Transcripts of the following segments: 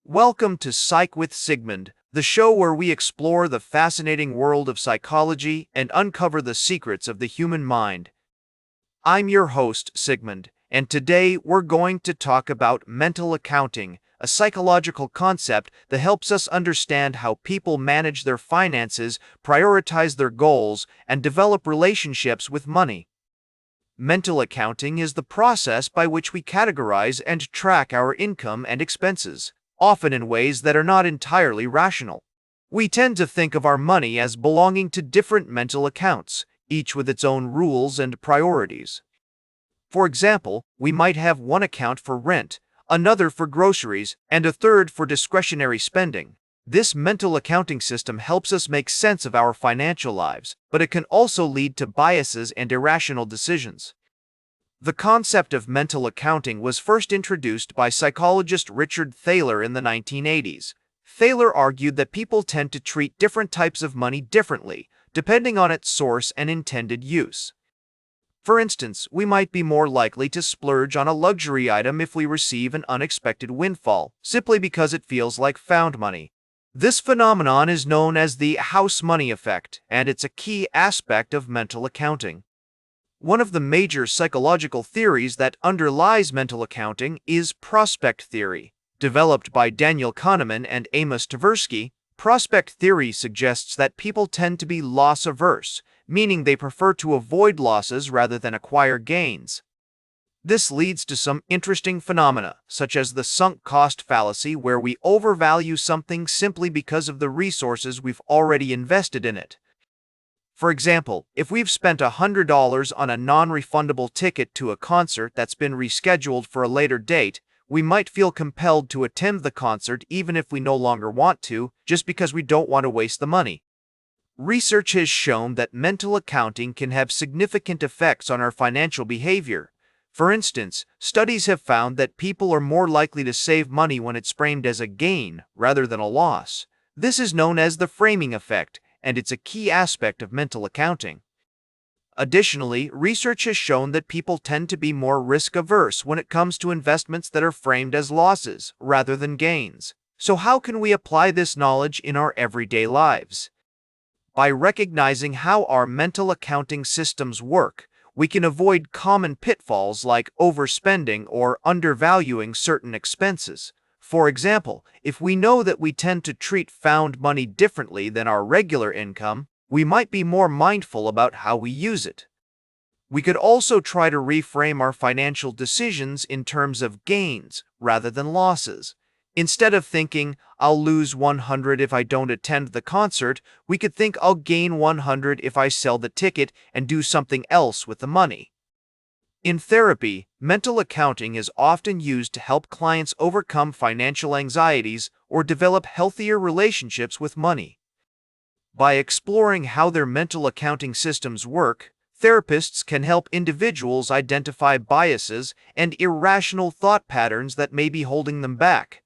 Welcome to PsychWSigmund, the show where we explore the fascinating world of psychology and uncover the secrets of the human mind. I'm your host, Sigmund, and today we're going to talk about mental accounting, a psychological concept that helps us understand how people manage their finances, prioritize their goals, and develop relationships with money. Mental accounting is the process by which we categorize and track our income and expenses, often in ways that are not entirely rational. We tend to think of our money as belonging to different mental accounts, each with its own rules and priorities. For example, we might have one account for rent, another for groceries, and a third for discretionary spending. This mental accounting system helps us make sense of our financial lives, but it can also lead to biases and irrational decisions. The concept of mental accounting was first introduced by psychologist Richard Thaler in the 1980s. Thaler argued that people tend to treat different types of money differently, depending on its source and intended use. For instance, we might be more likely to splurge on a luxury item if we receive an unexpected windfall, simply because it feels like found money. This phenomenon is known as the house money effect, and it's a key aspect of mental accounting. One of the major psychological theories that underlies mental accounting is prospect theory. Developed by Daniel Kahneman and Amos Tversky, prospect theory suggests that people tend to be loss-averse, meaning they prefer to avoid losses rather than acquire gains. This leads to some interesting phenomena, such as the sunk cost fallacy, where we overvalue something simply because of the resources we've already invested in it. For example, if we've spent $100 on a non-refundable ticket to a concert that's been rescheduled for a later date, we might feel compelled to attend the concert even if we no longer want to, just because we don't want to waste the money. Research has shown that mental accounting can have significant effects on our financial behavior. For instance, studies have found that people are more likely to save money when it's framed as a gain rather than a loss. This is known as the framing effect, and it's a key aspect of mental accounting. Additionally, research has shown that people tend to be more risk-averse when it comes to investments that are framed as losses rather than gains. So how can we apply this knowledge in our everyday lives? By recognizing how our mental accounting systems work, we can avoid common pitfalls like overspending or undervaluing certain expenses. For example, if we know that we tend to treat found money differently than our regular income, we might be more mindful about how we use it. We could also try to reframe our financial decisions in terms of gains rather than losses. Instead of thinking, I'll lose 100 if I don't attend the concert, we could think I'll gain 100 if I sell the ticket and do something else with the money. In therapy, mental accounting is often used to help clients overcome financial anxieties or develop healthier relationships with money. By exploring how their mental accounting systems work, therapists can help individuals identify biases and irrational thought patterns that may be holding them back.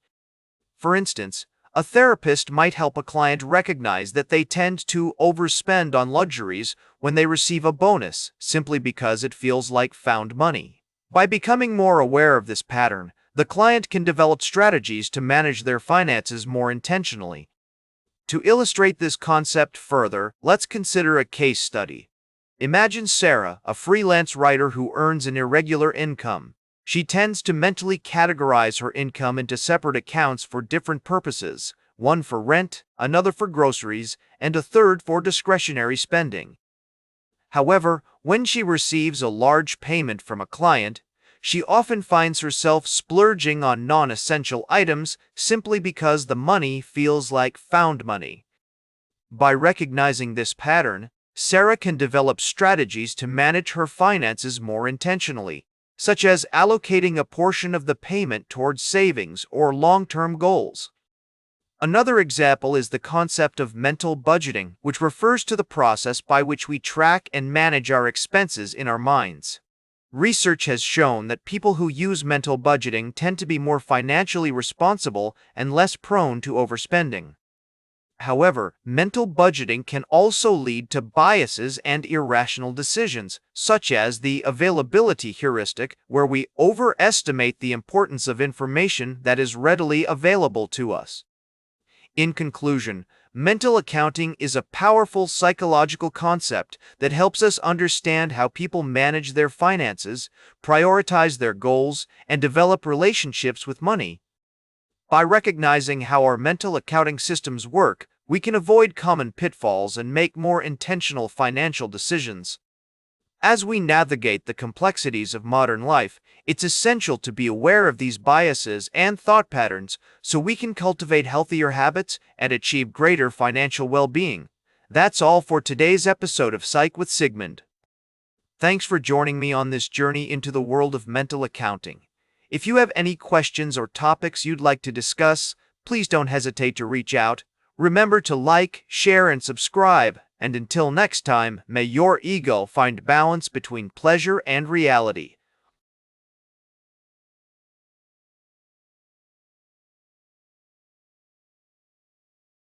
For instance, a therapist might help a client recognize that they tend to overspend on luxuries when they receive a bonus, simply because it feels like found money. By becoming more aware of this pattern, the client can develop strategies to manage their finances more intentionally. To illustrate this concept further, let's consider a case study. Imagine Sarah, a freelance writer who earns an irregular income. She tends to mentally categorize her income into separate accounts for different purposes, one for rent, another for groceries, and a third for discretionary spending. However, when she receives a large payment from a client, she often finds herself splurging on non-essential items simply because the money feels like found money. By recognizing this pattern, Sarah can develop strategies to manage her finances more intentionally, such as allocating a portion of the payment towards savings or long-term goals. Another example is the concept of mental budgeting, which refers to the process by which we track and manage our expenses in our minds. Research has shown that people who use mental budgeting tend to be more financially responsible and less prone to overspending. However, mental budgeting can also lead to biases and irrational decisions, such as the availability heuristic, where we overestimate the importance of information that is readily available to us. In conclusion, mental accounting is a powerful psychological concept that helps us understand how people manage their finances, prioritize their goals, and develop relationships with money. By recognizing how our mental accounting systems work, we can avoid common pitfalls and make more intentional financial decisions. As we navigate the complexities of modern life, it's essential to be aware of these biases and thought patterns so we can cultivate healthier habits and achieve greater financial well-being. That's all for today's episode of Psych with Sigmund. Thanks for joining me on this journey into the world of mental accounting. If you have any questions or topics you'd like to discuss, please don't hesitate to reach out. Remember to like, share, and subscribe. And until next time, may your ego find balance between pleasure and reality.